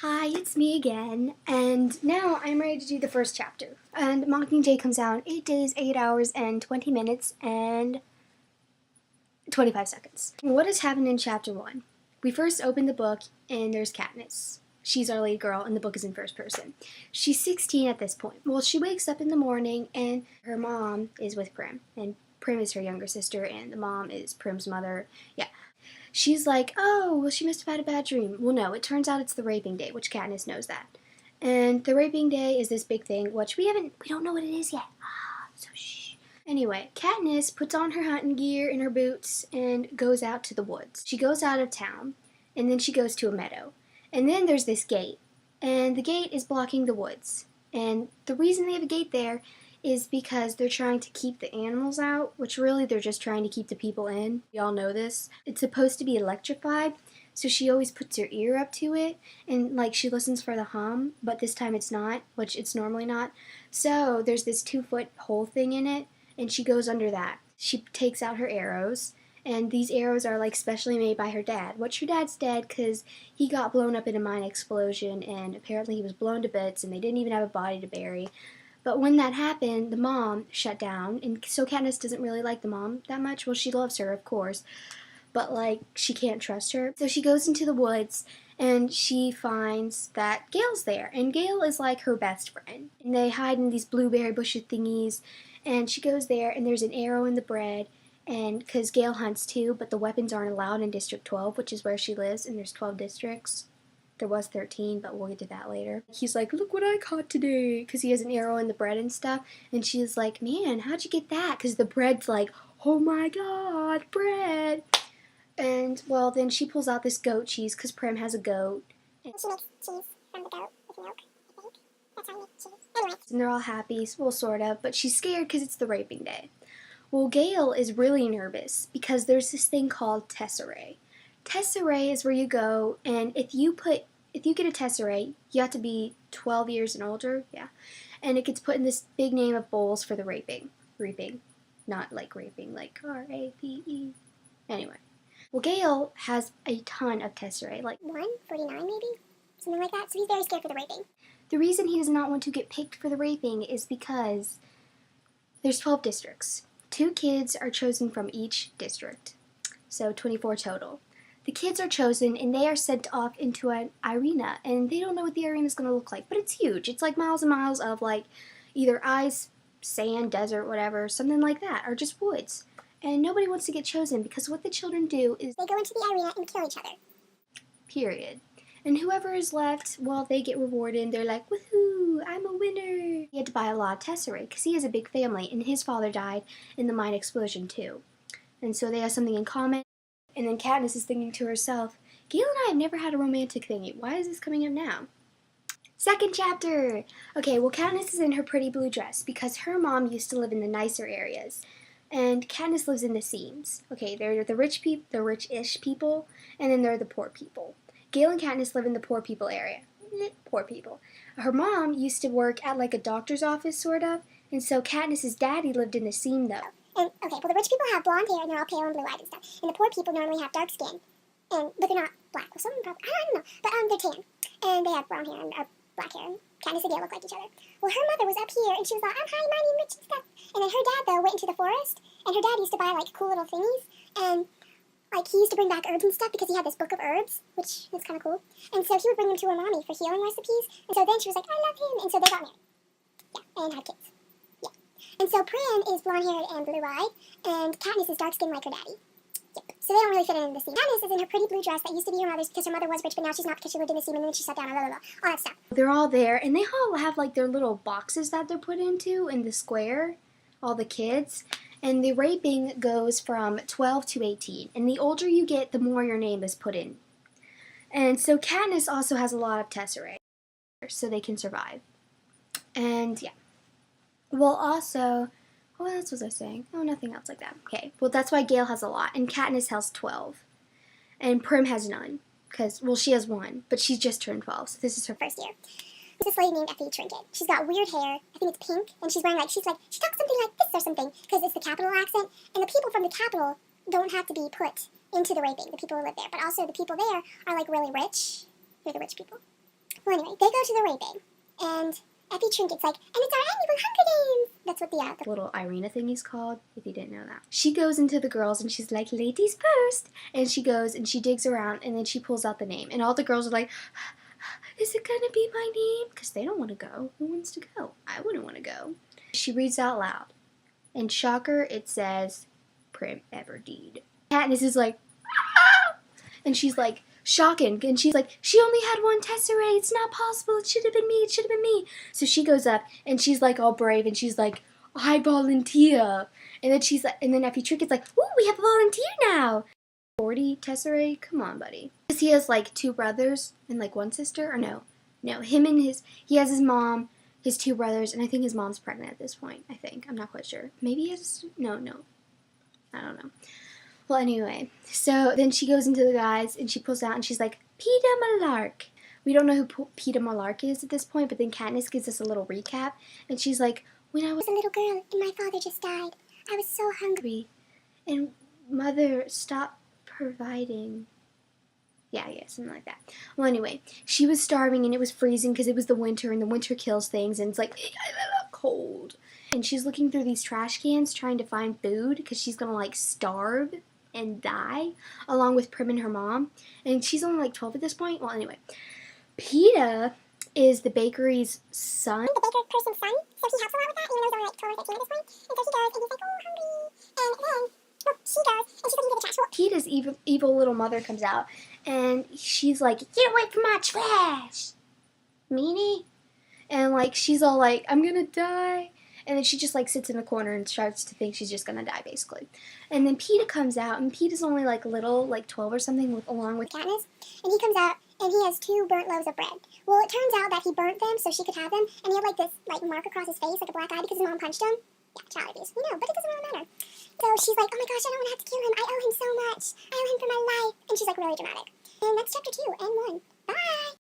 Hi, it's me again, and now I'm ready to do the first chapter. And Mockingjay comes out in 8 days, 8 hours, and 20 minutes, and 25 seconds. What has happened in chapter 1? We first open the book, and there's Katniss. She's our lead girl, and the book is in first person. She's 16 at this point. Well, she wakes up in the morning, and her mom is with Prim, and Prim is her younger sister, and the mom is Prim's mother. Yeah. She's like, oh, well, she must have had a bad dream. Well, no, it turns out it's the raping day, which Katniss knows that. And the raping day is this big thing, which we don't know what it is yet. So shh. Anyway, Katniss puts on her hunting gear and her boots and goes out to the woods. She goes out of town, and then she goes to a meadow. And then there's this gate, and the gate is blocking the woods. And the reason they have a gate there is because they're trying to keep the animals out, which really they're just trying to keep the people in. We all know this. It's supposed to be electrified, so she always puts her ear up to it, and like she listens for the hum, but this time it's not, which it's normally not. So there's this 2-foot hole thing in it, and she goes under that. She takes out her arrows, and these arrows are like specially made by her dad, which her dad's dead because he got blown up in a mine explosion, and apparently he was blown to bits, and they didn't even have a body to bury. But when that happened, the mom shut down, and so Katniss doesn't really like the mom that much. Well, she loves her, of course, but like she can't trust her. So she goes into the woods, and she finds that Gale's there, and Gale is like her best friend. And they hide in these blueberry bushes thingies, and she goes there, and there's an arrow in the bread, and because Gale hunts too, but the weapons aren't allowed in District 12, which is where she lives, and there's 12 districts. There was 13, but we'll get to that later. He's like, look what I caught today, because he has an arrow in the bread and stuff. And she's like, man, how'd you get that? Because the bread's like, oh my god, bread. And, well, then she pulls out this goat cheese, because Prim has a goat. And she makes cheese from the goat with milk, I think. That's how you make cheese. Anyway. And they're all happy, well, sort of, but she's scared because it's the raping day. Well, Gale is really nervous, because there's this thing called Tesserae. Tesserae is where you go, and if you get a Tesserae, you have to be 12 years and older, yeah, and it gets put in this big name of bowls for the reaping, not like raping, like R-A-P-E. Anyway, well, Gale has a ton of Tesserae, like 149 maybe? Something like that, so he's very scared for the raping. The reason he does not want to get picked for the raping is because there's 12 districts. 2 kids are chosen from each district, so 24 total. The kids are chosen, and they are sent off into an arena, and they don't know what the arena is going to look like, but it's huge. It's like miles and miles of like either ice, sand, desert, whatever, something like that, or just woods. And nobody wants to get chosen because what the children do is they go into the arena and kill each other. Period. And whoever is left, well, they get rewarded, and they're like, woohoo, I'm a winner. He had to buy a lot of Tesserae because he has a big family, and his father died in the mine explosion too. And so they have something in common. And then Katniss is thinking to herself, Gale and I have never had a romantic thingy. Why is this coming up now? Second chapter! Okay, well, Katniss is in her pretty blue dress because her mom used to live in the nicer areas. And Katniss lives in the seams. Okay, they're the rich-ish people, and then they're the poor people. Gale and Katniss live in the poor people area. Poor people. Her mom used to work at like a doctor's office, sort of, and so Katniss's daddy lived in the seam, though. And, okay, well, the rich people have blonde hair, and they're all pale and blue-eyed and stuff. And the poor people normally have dark skin, but they're not black. Well, some of them probably, I don't know, but they're tan. And they have brown hair and black hair, and Katniss and Gale look like each other. Well, her mother was up here, and she was like, I'm high, mighty, and rich and stuff. And then her dad, though, went into the forest, and her dad used to buy, like, cool little thingies, and like, he used to bring back herbs and stuff because he had this book of herbs, which is kind of cool. And so he would bring them to her mommy for healing recipes. And so then she was like, I love him. And so they got married. Yeah, and had kids. Yeah. And so Prim is blonde-haired and blue-eyed, and Katniss is dark-skinned like her daddy. Yep. So they don't really fit in the scene. Katniss is in her pretty blue dress that used to be her mother's because her mother was rich, but now she's not because she lived in the scene and then she shut down, blah, blah, blah, all that stuff. They're all there, and they all have, like, their little boxes that they're put into in the square, all the kids. And the raping goes from 12 to 18. And the older you get, the more your name is put in. And so Katniss also has a lot of Tesserae, so they can survive. And yeah. Well, also, what else was I saying? Oh, nothing else like that. Okay, well, that's why Gale has a lot, and Katniss has 12. And Prim has none, because, well, she has 1, but she's just turned 12, so this is her first year. There's this lady named Effie Trinket. She's got weird hair. I think it's pink. And she's wearing she talks something like this or something because it's the capital accent. And the people from the capital don't have to be put into the raping, the people who live there. But also the people there are like really rich. They're the rich people. Well, anyway, they go to the raping, and Effie Trinket's like, and it's our annual Hunger Games! That's what the little Irina thing is called, if you didn't know that. She goes into the girls and she's like, ladies first! And she goes and she digs around and then she pulls out the name. And all the girls are like, is it gonna be my name? Because they don't want to go. Who wants to go? I wouldn't want to go. She reads out loud. And shocker, it says, Prim Everdeen. Katniss is like, ah! And she's like, shocking. And she's like, she only had one tesseract. It's not possible. It should have been me. It should have been me. So she goes up and she's like all brave and she's like, I volunteer. And then she's like, and then Effie Trinket's like, ooh, we have a volunteer now. 40 tesseract? Come on, buddy. Because he has like 2 brothers and like 1 sister, or no, him and he has his mom, his 2 brothers, and I think his mom's pregnant at this point. I think, I'm not quite sure. Maybe he has no, I don't know. Well, anyway, so then she goes into the guys and she pulls out and she's like, Peter Malark. We don't know who Peter Malark is at this point, but then Katniss gives us a little recap and she's like, when I was a little girl and my father just died, I was so hungry. And mother stopped providing. Yeah, something like that. Well, anyway, she was starving and it was freezing because it was the winter and the winter kills things and it's like cold. And she's looking through these trash cans trying to find food because she's going to like starve and die along with Prim and her mom. And she's only like 12 at this point. Well, anyway, Peeta is the bakery's son. The baker person's son, so he helps a lot with that, even though he's only like 12 or 13 at this point. And so he goes and he's like, oh, hungry. And then she goes and she's looking at the trash. Peeta's evil little mother comes out and she's like, get away from my trash, meanie. And like she's all like, I'm gonna die. And then she just like sits in the corner and starts to think she's just gonna die basically. And then Peeta comes out and Peeta's only like little, like 12 or something, along with Katniss. And he comes out and he has 2 burnt loaves of bread. Well, it turns out that he burnt them so she could have them, and he had like this like mark across his face, like a black eye, because his mom punched him. Yeah, child abuse. We know, but it doesn't really matter. So she's like, oh my gosh, I don't want to have to kill him. I owe him so much. I owe him for my life. And she's like really dramatic. And that's chapter 2 and 1. Bye!